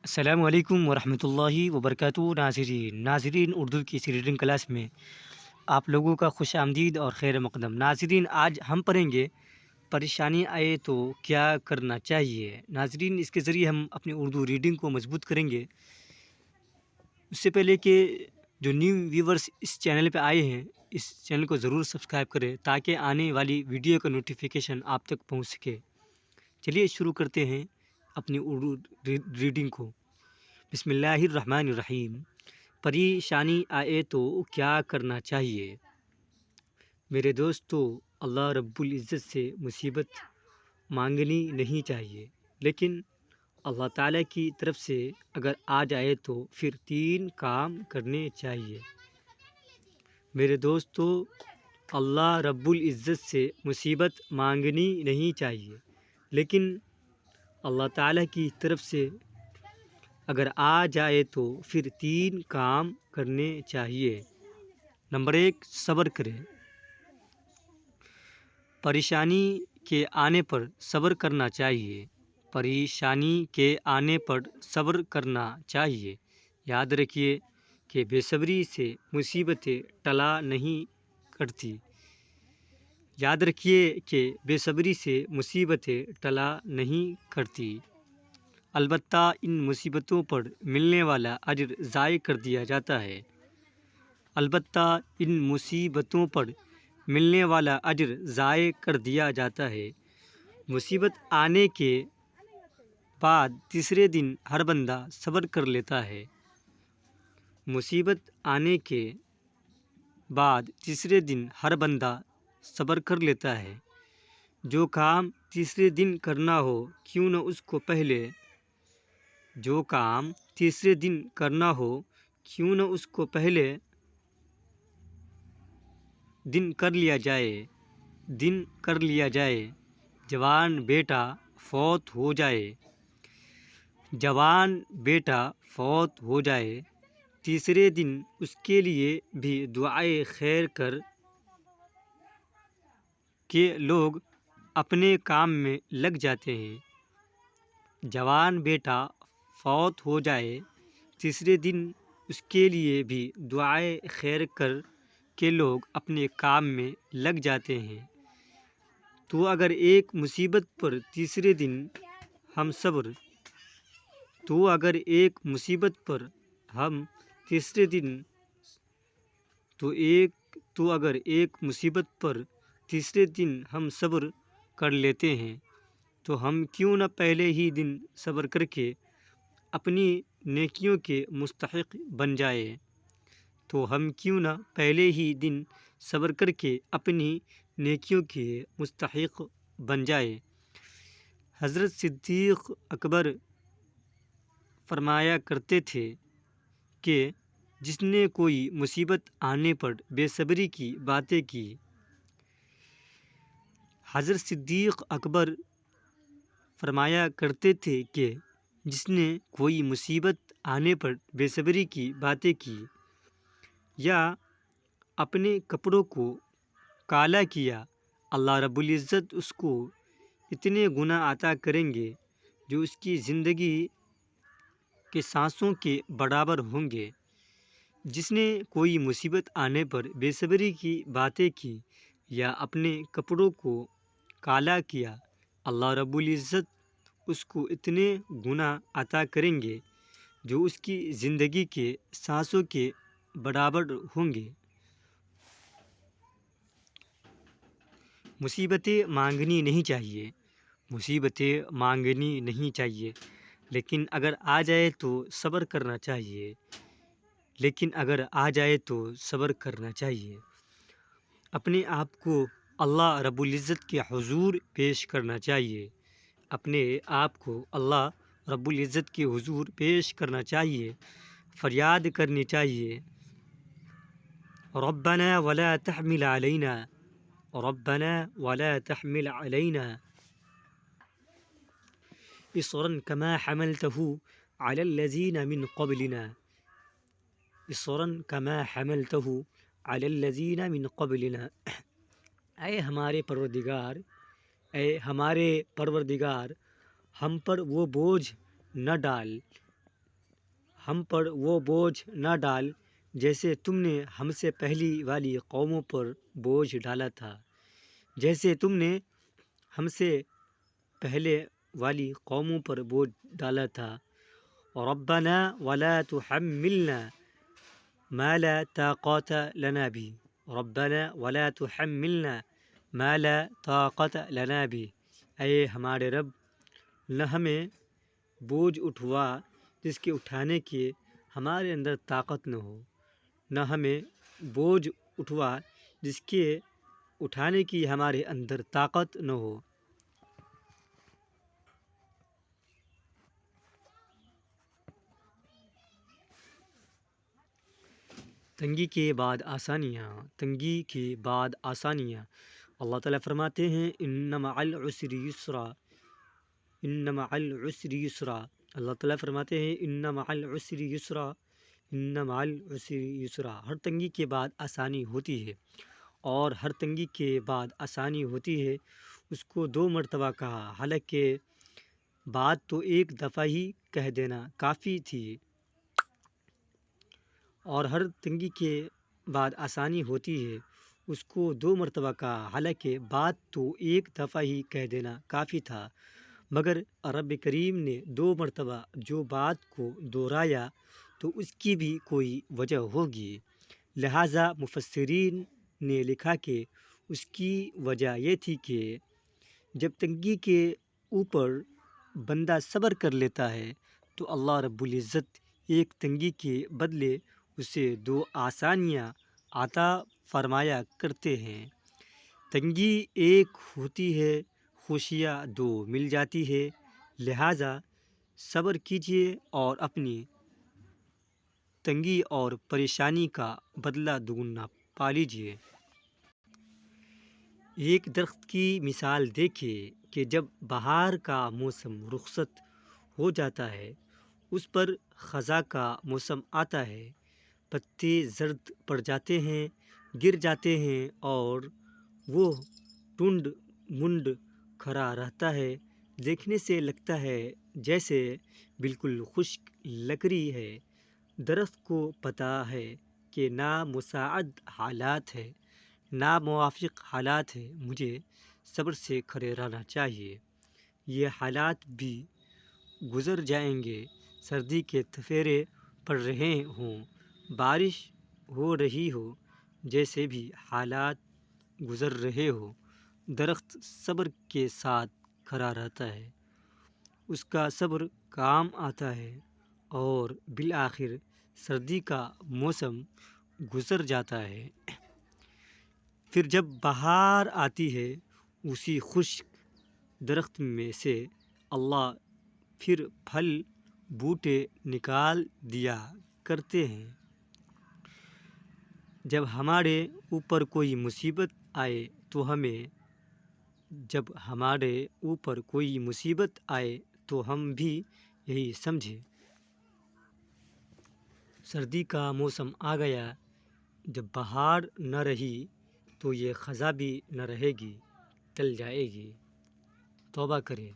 السلام علیکم ورحمۃ اللہ وبرکاتہ ناظرین اردو کی اس ریڈنگ کلاس میں آپ لوگوں کا خوش آمدید اور خیر مقدم۔ ناظرین، آج ہم پڑھیں گے پریشانی آئے تو کیا کرنا چاہیے۔ ناظرین، اس کے ذریعے ہم اپنی اردو ریڈنگ کو مضبوط کریں گے۔ اس سے پہلے کہ جو نیو ویورز اس چینل پہ آئے ہیں، اس چینل کو ضرور سبسکرائب کریں تاکہ آنے والی ویڈیو کا نوٹیفیکیشن آپ تک پہنچ سکے۔ چلیے شروع کرتے ہیں اپنی اردو ریڈنگ کو۔ بسم اللہ الرحمن الرحیم۔ پریشانی آئے تو کیا کرنا چاہیے۔ میرے دوستو، اللہ رب العزت سے مصیبت مانگنی نہیں چاہیے، لیکن اللہ تعالیٰ کی طرف سے اگر آ جائے تو پھر 3 کام کرنے چاہیے۔ میرے دوستو، اللہ رب العزت سے مصیبت مانگنی نہیں چاہیے، لیکن اللہ تعالیٰ کی طرف سے اگر آ جائے تو پھر 3 کام کرنے چاہیے۔ نمبر 1، صبر کریں۔ پریشانی کے آنے پر صبر کرنا چاہیے۔ پریشانی کے آنے پر صبر کرنا چاہیے۔ یاد رکھیے کہ بے صبری سے مصیبتیں ٹلا نہیں کرتی۔ یاد رکھیے کہ بے صبری سے مصیبتیں ٹلا نہیں کرتی، البتہ ان مصیبتوں پر ملنے والا اجر ضائع کر دیا جاتا ہے۔ البتہ ان مصیبتوں پر ملنے والا اجر ضائع کر دیا جاتا ہے۔ مصیبت آنے کے بعد تیسرے دن ہر بندہ صبر کر لیتا ہے۔ مصیبت آنے کے بعد تیسرے دن ہر بندہ صبر کر لیتا ہے۔ جو کام تیسرے دن کرنا ہو کیوں نہ اس کو پہلے دن کر لیا جائے۔ جوان بیٹا فوت ہو جائے، تیسرے دن اس کے لیے بھی دعائے خیر کر کے لوگ اپنے کام میں لگ جاتے ہیں۔ جوان بیٹا فوت ہو جائے، تیسرے دن اس کے لیے بھی دعائے خیر کر کے لوگ اپنے کام میں لگ جاتے ہیں۔ تو اگر ایک مصیبت پر تیسرے دن ہم صبر کر لیتے ہیں تو ہم کیوں نہ پہلے ہی دن صبر کر کے اپنی نیکیوں کے مستحق بن جائے۔ حضرت صدیق اکبر فرمایا کرتے تھے کہ جس نے کوئی مصیبت آنے پر بے صبری کی باتیں کی، حضرت صدیق اکبر فرمایا کرتے تھے کہ جس نے کوئی مصیبت آنے پر بے صبری کی باتیں کی یا اپنے کپڑوں کو کالا کیا، اللہ رب العزت اس کو اتنے گناہ عطا کریں گے جو اس کی زندگی کے سانسوں کے برابر ہوں گے۔ جس نے کوئی مصیبت آنے پر بے صبری کی باتیں کی یا اپنے کپڑوں کو کالا کیا، اللہ رب العزت اس کو اتنے گناہ عطا کریں گے جو اس کی زندگی کے سانسوں کے برابر ہوں گے۔ مصیبتیں مانگنی نہیں چاہیے، لیکن اگر آ جائے تو صبر کرنا چاہیے۔ اپنے آپ کو اللہ رب العزت کے حضور پیش کرنا چاہیے، فریاد کرنی چاہیے، ربنا ولا تحمل علينا إصرا كما حملته على الذين من قبلنا اے ہمارے پروردگار ہم پر وہ بوجھ نہ ڈال ہم پر وہ بوجھ نہ ڈال جیسے تم نے ہم سے پہلی والی قوموں پر بوجھ ڈالا تھا، جیسے تم نے ہم سے پہلے والی قوموں پر بوجھ ڈالا تھا۔ ربنا ولا تحملنا ما لا طاقت لنا بھی، ربنا ولا تحملنا ما لا طاقت لنا بھی، اے ہمارے رب نہ ہمیں بوجھ اٹھوا جس کے اٹھانے کی ہمارے اندر طاقت نہ ہو، نہ ہمیں بوجھ اٹھوا جس کے اٹھانے کی ہمارے اندر طاقت نہ ہو۔ تنگی کے بعد آسانیاں، تنگی کے بعد آسانیاں۔ اللہ تعالیٰ فرماتے ہیں ان مع العسر یسرا، ان مع العسر یسرا، اللہ تعالیٰ فرماتے ہیں ان مع العسر یسرا، ان مع العسر یسرا، ہر تنگی کے بعد آسانی ہوتی ہے، اور ہر تنگی کے بعد آسانی ہوتی ہے۔ اس کو 2 مرتبہ کہا، حالانکہ بات تو ایک دفعہ ہی کہہ دینا کافی تھی، اور ہر تنگی کے بعد آسانی ہوتی ہے، اس کو 2 مرتبہ کہا، حالانکہ بات تو ایک دفعہ ہی کہہ دینا کافی تھا، مگر رب کریم نے 2 مرتبہ جو بات کو دہرایا تو اس کی بھی کوئی وجہ ہوگی، لہٰذا مفسرین نے لکھا کہ اس کی وجہ یہ تھی کہ جب تنگی کے اوپر بندہ صبر کر لیتا ہے تو اللہ رب العزت ایک تنگی کے بدلے اسے 2 آسانیاں عطا فرمایا کرتے ہیں۔ تنگی ایک ہوتی ہے، خوشیاں 2 مل جاتی ہے، لہٰذا صبر کیجیے اور اپنی تنگی اور پریشانی کا بدلہ دگنا پا لیجیے۔ ایک درخت کی مثال دیکھیے کہ جب بہار کا موسم رخصت ہو جاتا ہے، اس پر خزاں کا موسم آتا ہے، پتے زرد پڑ جاتے ہیں، گر جاتے ہیں، اور وہ ٹنڈ منڈ کھڑا رہتا ہے، دیکھنے سے لگتا ہے جیسے بالکل خشک لکڑی ہے۔ درخت کو پتہ ہے کہ نامساعد حالات ہے، ناموافق حالات ہے، مجھے صبر سے کھڑے رہنا چاہیے، یہ حالات بھی گزر جائیں گے، سردی کے تفیرے پڑ رہے ہوں، بارش ہو رہی ہو، جیسے بھی حالات گزر رہے ہو، درخت صبر کے ساتھ کھڑا رہتا ہے، اس کا صبر کام آتا ہے، اور بالآخر سردی کا موسم گزر جاتا ہے۔ پھر جب بہار آتی ہے، اسی خشک درخت میں سے اللہ پھر پھل بوٹے نکال دیا کرتے ہیں۔ جب ہمارے اوپر کوئی مصیبت آئے تو ہم بھی یہی سمجھیں، سردی کا موسم آ گیا، جب بہار نہ رہی تو یہ خزاں بھی نہ رہے گی، ٹل جائے گی۔ توبہ کرے۔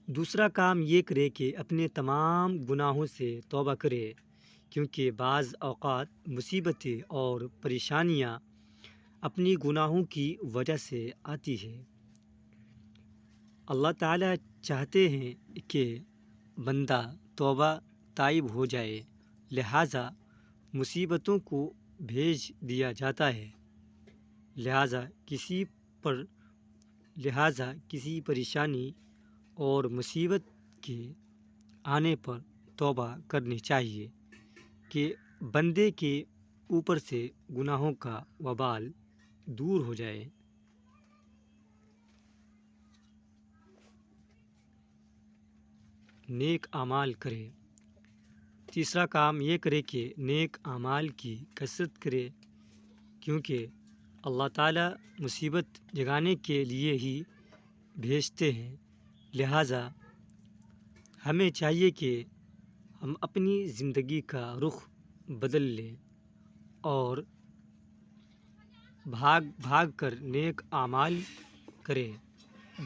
دوسرا کام یہ کرے کہ اپنے تمام گناہوں سے توبہ کرے، کیونکہ بعض اوقات مصیبتیں اور پریشانیاں اپنی گناہوں کی وجہ سے آتی ہے۔ اللہ تعالیٰ چاہتے ہیں کہ بندہ توبہ تائب ہو جائے، لہٰذا مصیبتوں کو بھیج دیا جاتا ہے، لہٰذا کسی پریشانی اور مصیبت کے آنے پر توبہ کرنی چاہیے کہ بندے کے اوپر سے گناہوں کا وبال دور ہو جائے۔ نیک اعمال کرے۔ تیسرا کام یہ کرے کہ نیک اعمال کی کثرت کرے، کیونکہ اللہ تعالیٰ مصیبت جگانے کے لیے ہی بھیجتے ہیں، لہٰذا ہمیں چاہیے کہ ہم اپنی زندگی کا رخ بدل لیں اور بھاگ کر نیک اعمال کریں،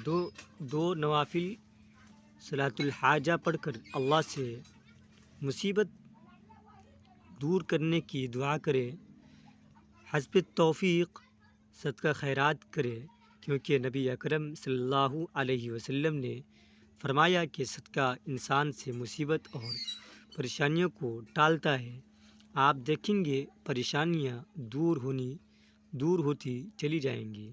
دو نوافل صلاۃ الحاجہ پڑھ کر اللہ سے مصیبت دور کرنے کی دعا کرے، حسب توفیق صدقہ خیرات کرے، کیونکہ نبی اکرم صلی اللہ علیہ وسلم نے فرمایا کہ صدقہ انسان سے مصیبت اور پریشانیوں کو ٹالتا ہے۔ آپ دیکھیں گے پریشانیاں دور ہوتی چلی جائیں گی۔